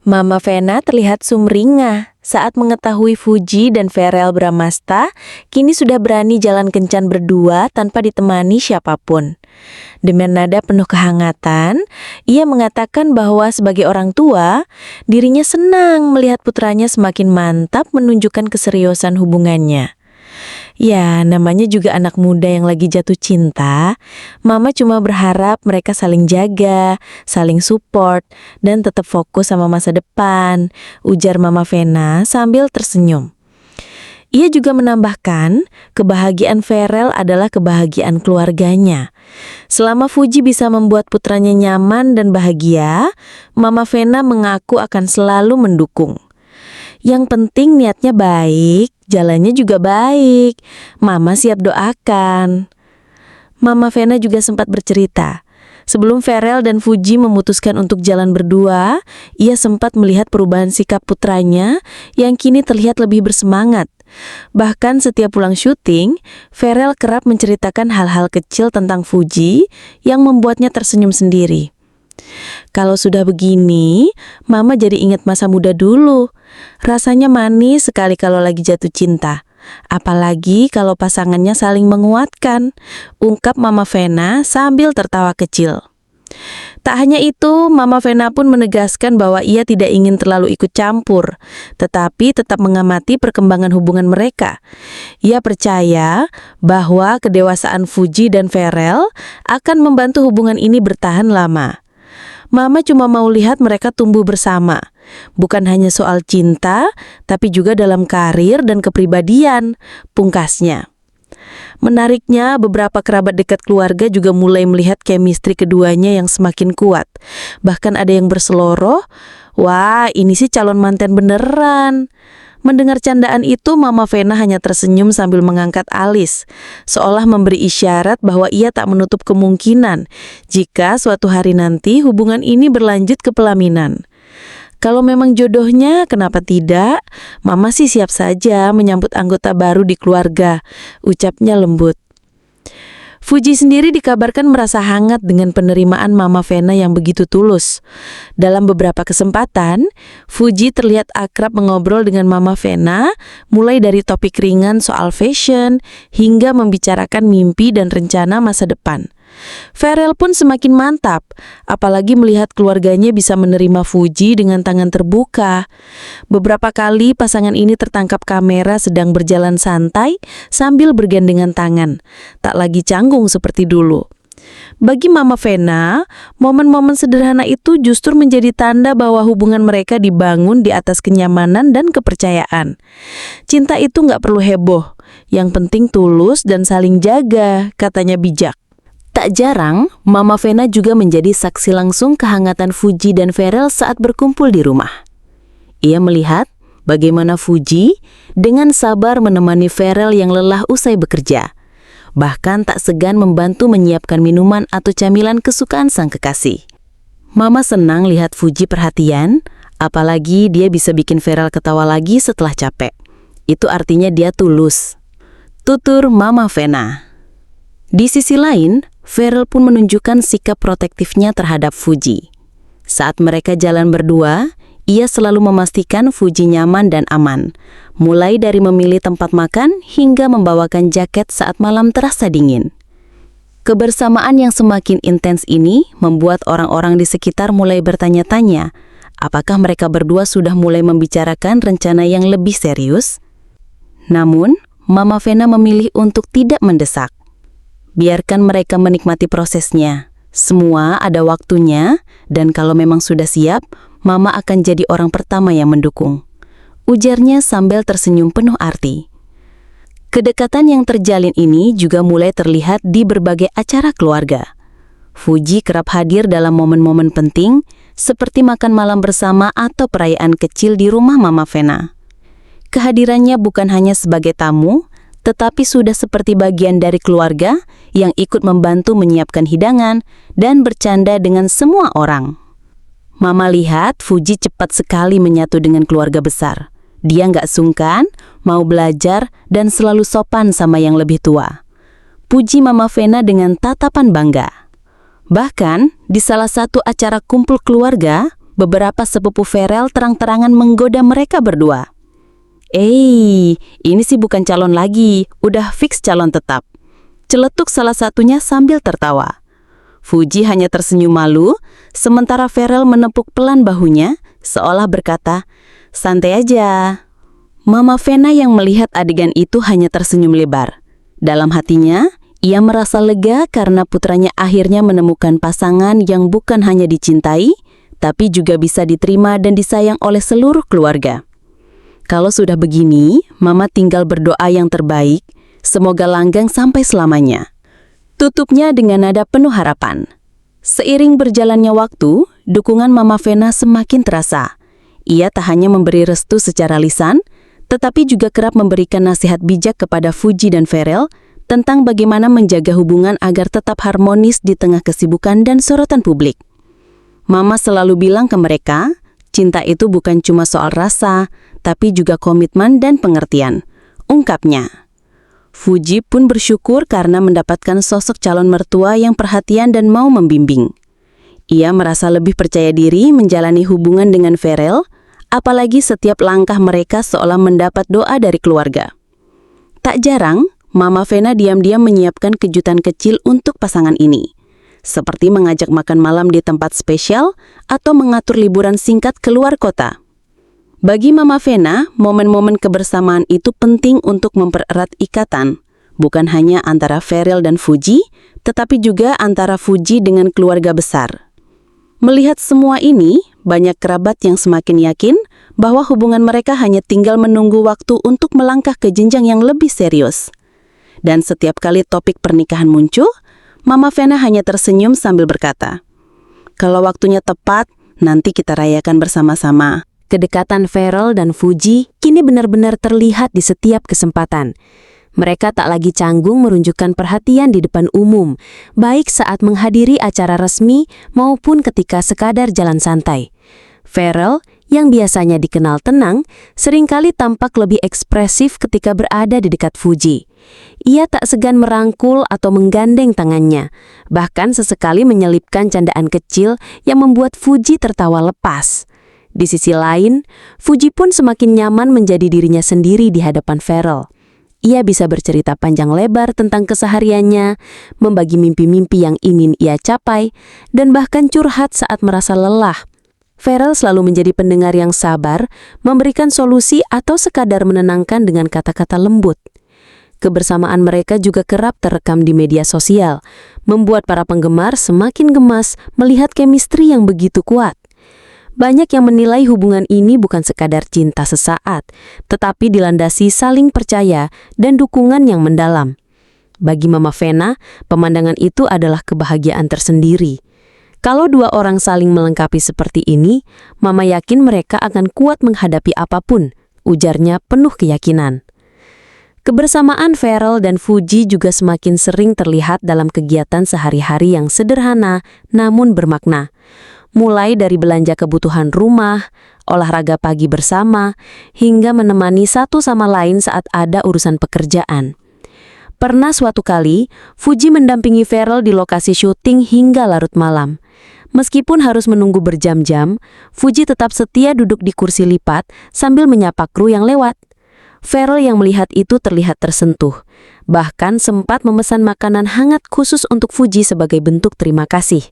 Mama Vena terlihat sumringah saat mengetahui Fuji dan Verel Bramasta kini sudah berani jalan kencan berdua tanpa ditemani siapapun. Dengan nada penuh kehangatan, ia mengatakan bahwa sebagai orang tua, dirinya senang melihat putranya semakin mantap menunjukkan keseriusan hubungannya. Ya, namanya juga anak muda yang lagi jatuh cinta. Mama cuma berharap mereka saling jaga, saling support, dan tetap fokus sama masa depan, ujar Mama Vena sambil tersenyum. Ia juga menambahkan, kebahagiaan Verel adalah kebahagiaan keluarganya. Selama Fuji bisa membuat putranya nyaman dan bahagia, Mama Vena mengaku akan selalu mendukung. Yang penting niatnya baik, jalannya juga baik. Mama siap doakan. Mama Vena juga sempat bercerita. Sebelum Verel dan Fuji memutuskan untuk jalan berdua, ia sempat melihat perubahan sikap putranya yang kini terlihat lebih bersemangat. Bahkan setiap pulang syuting, Verel kerap menceritakan hal-hal kecil tentang Fuji yang membuatnya tersenyum sendiri. Kalau sudah begini, Mama jadi ingat masa muda dulu. Rasanya manis sekali kalau lagi jatuh cinta. Apalagi kalau pasangannya saling menguatkan, ungkap Mama Vena sambil tertawa kecil. Tak hanya itu, Mama Vena pun menegaskan bahwa ia tidak ingin terlalu ikut campur, tetapi tetap mengamati perkembangan hubungan mereka. Ia percaya bahwa kedewasaan Fuji dan Verel akan membantu hubungan ini bertahan lama. Mama cuma mau lihat mereka tumbuh bersama. Bukan hanya soal cinta, tapi juga dalam karir dan kepribadian, pungkasnya. Menariknya, beberapa kerabat dekat keluarga juga mulai melihat chemistry keduanya yang semakin kuat. Bahkan ada yang berseloroh, wah ini sih calon manten beneran. Mendengar candaan itu, Mama Vena hanya tersenyum sambil mengangkat alis, seolah memberi isyarat bahwa ia tak menutup kemungkinan jika suatu hari nanti hubungan ini berlanjut ke pelaminan. Kalau memang jodohnya, kenapa tidak? Mama sih siap saja menyambut anggota baru di keluarga, ucapnya lembut. Fuji sendiri dikabarkan merasa hangat dengan penerimaan Mama Vena yang begitu tulus. Dalam beberapa kesempatan, Fuji terlihat akrab mengobrol dengan Mama Vena, mulai dari topik ringan soal fashion hingga membicarakan mimpi dan rencana masa depan. Verel pun semakin mantap, apalagi melihat keluarganya bisa menerima Fuji dengan tangan terbuka. Beberapa kali pasangan ini tertangkap kamera sedang berjalan santai sambil bergandengan tangan, tak lagi canggung seperti dulu. Bagi Mama Vena, momen-momen sederhana itu justru menjadi tanda bahwa hubungan mereka dibangun di atas kenyamanan dan kepercayaan. Cinta itu nggak perlu heboh, yang penting tulus dan saling jaga, katanya bijak. Tak jarang, Mama Vena juga menjadi saksi langsung kehangatan Fuji dan Verel saat berkumpul di rumah. Ia melihat bagaimana Fuji dengan sabar menemani Verel yang lelah usai bekerja. Bahkan tak segan membantu menyiapkan minuman atau camilan kesukaan sang kekasih. Mama senang lihat Fuji perhatian, apalagi dia bisa bikin Verel ketawa lagi setelah capek. Itu artinya dia tulus. Tutur Mama Vena. Di sisi lain, Verel pun menunjukkan sikap protektifnya terhadap Fuji. Saat mereka jalan berdua, ia selalu memastikan Fuji nyaman dan aman, mulai dari memilih tempat makan hingga membawakan jaket saat malam terasa dingin. Kebersamaan yang semakin intens ini membuat orang-orang di sekitar mulai bertanya-tanya, apakah mereka berdua sudah mulai membicarakan rencana yang lebih serius? Namun, Mama Vena memilih untuk tidak mendesak. Biarkan mereka menikmati prosesnya. Semua ada waktunya, dan kalau memang sudah siap, Mama akan jadi orang pertama yang mendukung. Ujarnya sambil tersenyum penuh arti. Kedekatan yang terjalin ini juga mulai terlihat di berbagai acara keluarga. Fuji kerap hadir dalam momen-momen penting, seperti makan malam bersama atau perayaan kecil di rumah Mama Vena. Kehadirannya bukan hanya sebagai tamu, tetapi sudah seperti bagian dari keluarga yang ikut membantu menyiapkan hidangan dan bercanda dengan semua orang. Mama lihat Fuji cepat sekali menyatu dengan keluarga besar. Dia nggak sungkan, mau belajar, dan selalu sopan sama yang lebih tua. Puji Mama Vena dengan tatapan bangga. Bahkan, di salah satu acara kumpul keluarga, beberapa sepupu Ferel terang-terangan menggoda mereka berdua. Ini sih bukan calon lagi, udah fix calon tetap. Celetuk salah satunya sambil tertawa. Fuji hanya tersenyum malu, sementara Ferel menepuk pelan bahunya, seolah berkata, "Santai aja." Mama Vena yang melihat adegan itu hanya tersenyum lebar. Dalam hatinya, ia merasa lega karena putranya akhirnya menemukan pasangan yang bukan hanya dicintai, tapi juga bisa diterima dan disayang oleh seluruh keluarga. Kalau sudah begini, Mama tinggal berdoa yang terbaik, semoga langgeng sampai selamanya. Tutupnya dengan nada penuh harapan. Seiring berjalannya waktu, dukungan Mama Vena semakin terasa. Ia tak hanya memberi restu secara lisan, tetapi juga kerap memberikan nasihat bijak kepada Fuji dan Ferel tentang bagaimana menjaga hubungan agar tetap harmonis di tengah kesibukan dan sorotan publik. Mama selalu bilang ke mereka, cinta itu bukan cuma soal rasa, tapi juga komitmen dan pengertian, ungkapnya. Fuji pun bersyukur karena mendapatkan sosok calon mertua yang perhatian dan mau membimbing. Ia merasa lebih percaya diri menjalani hubungan dengan Ferel, apalagi setiap langkah mereka seolah mendapat doa dari keluarga. Tak jarang, Mama Vena diam-diam menyiapkan kejutan kecil untuk pasangan ini, seperti mengajak makan malam di tempat spesial atau mengatur liburan singkat keluar kota. Bagi Mama Vena, momen-momen kebersamaan itu penting untuk mempererat ikatan, bukan hanya antara Ferel dan Fuji, tetapi juga antara Fuji dengan keluarga besar. Melihat semua ini, banyak kerabat yang semakin yakin bahwa hubungan mereka hanya tinggal menunggu waktu untuk melangkah ke jenjang yang lebih serius. Dan setiap kali topik pernikahan muncul, Mama Vena hanya tersenyum sambil berkata, "Kalau waktunya tepat, nanti kita rayakan bersama-sama." Kedekatan Ferel dan Fuji kini benar-benar terlihat di setiap kesempatan. Mereka tak lagi canggung menunjukkan perhatian di depan umum, baik saat menghadiri acara resmi maupun ketika sekadar jalan santai. Ferel, yang biasanya dikenal tenang, seringkali tampak lebih ekspresif ketika berada di dekat Fuji. Ia tak segan merangkul atau menggandeng tangannya, bahkan sesekali menyelipkan candaan kecil yang membuat Fuji tertawa lepas. Di sisi lain, Fuji pun semakin nyaman menjadi dirinya sendiri di hadapan Ferel. Ia bisa bercerita panjang lebar tentang kesehariannya, membagi mimpi-mimpi yang ingin ia capai, dan bahkan curhat saat merasa lelah. Ferel selalu menjadi pendengar yang sabar, memberikan solusi atau sekadar menenangkan dengan kata-kata lembut. Kebersamaan mereka juga kerap terekam di media sosial, membuat para penggemar semakin gemas melihat chemistry yang begitu kuat. Banyak yang menilai hubungan ini bukan sekadar cinta sesaat, tetapi dilandasi saling percaya dan dukungan yang mendalam. Bagi Mama Vena, pemandangan itu adalah kebahagiaan tersendiri. Kalau dua orang saling melengkapi seperti ini, Mama yakin mereka akan kuat menghadapi apapun, ujarnya penuh keyakinan. Kebersamaan Ferel dan Fuji juga semakin sering terlihat dalam kegiatan sehari-hari yang sederhana namun bermakna. Mulai dari belanja kebutuhan rumah, olahraga pagi bersama, hingga menemani satu sama lain saat ada urusan pekerjaan. Pernah suatu kali, Fuji mendampingi Ferel di lokasi syuting hingga larut malam. Meskipun harus menunggu berjam-jam, Fuji tetap setia duduk di kursi lipat sambil menyapa kru yang lewat. Ferel yang melihat itu terlihat tersentuh, bahkan sempat memesan makanan hangat khusus untuk Fuji sebagai bentuk terima kasih.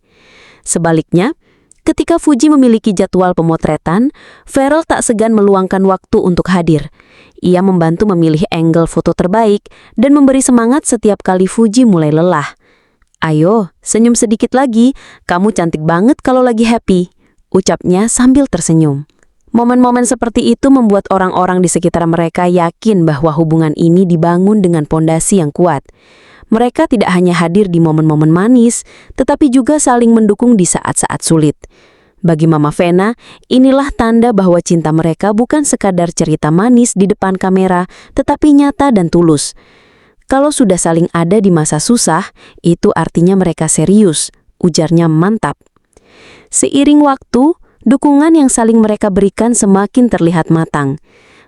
Sebaliknya, ketika Fuji memiliki jadwal pemotretan, Ferel tak segan meluangkan waktu untuk hadir. Ia membantu memilih angle foto terbaik dan memberi semangat setiap kali Fuji mulai lelah. "Ayo, senyum sedikit lagi, kamu cantik banget kalau lagi happy," ucapnya sambil tersenyum. Momen-momen seperti itu membuat orang-orang di sekitar mereka yakin bahwa hubungan ini dibangun dengan pondasi yang kuat. Mereka tidak hanya hadir di momen-momen manis, tetapi juga saling mendukung di saat-saat sulit. Bagi Mama Vena, inilah tanda bahwa cinta mereka bukan sekadar cerita manis di depan kamera, tetapi nyata dan tulus. Kalau sudah saling ada di masa susah, itu artinya mereka serius, ujarnya mantap. Seiring waktu, dukungan yang saling mereka berikan semakin terlihat matang.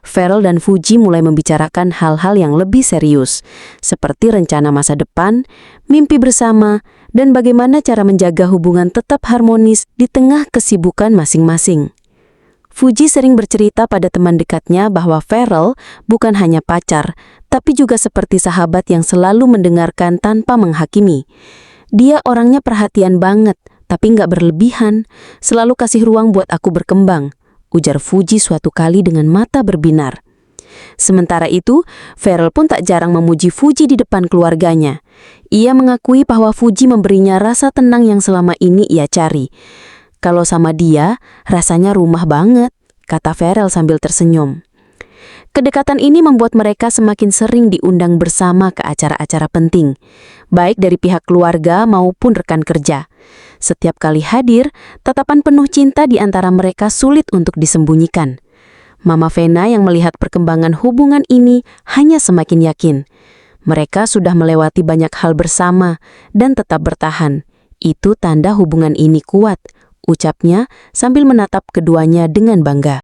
Farel dan Fuji mulai membicarakan hal-hal yang lebih serius, seperti rencana masa depan, mimpi bersama, dan bagaimana cara menjaga hubungan tetap harmonis di tengah kesibukan masing-masing. Fuji sering bercerita pada teman dekatnya bahwa Farel bukan hanya pacar, tapi juga seperti sahabat yang selalu mendengarkan tanpa menghakimi. Dia orangnya perhatian banget, tapi nggak berlebihan, selalu kasih ruang buat aku berkembang, ujar Fuji suatu kali dengan mata berbinar. Sementara itu, Farel pun tak jarang memuji Fuji di depan keluarganya. Ia mengakui bahwa Fuji memberinya rasa tenang yang selama ini ia cari. Kalau sama dia, rasanya rumah banget, kata Farel sambil tersenyum. Kedekatan ini membuat mereka semakin sering diundang bersama ke acara-acara penting, baik dari pihak keluarga maupun rekan kerja. Setiap kali hadir, tatapan penuh cinta di antara mereka sulit untuk disembunyikan. Mama Vena yang melihat perkembangan hubungan ini hanya semakin yakin. Mereka sudah melewati banyak hal bersama dan tetap bertahan. Itu tanda hubungan ini kuat, ucapnya sambil menatap keduanya dengan bangga.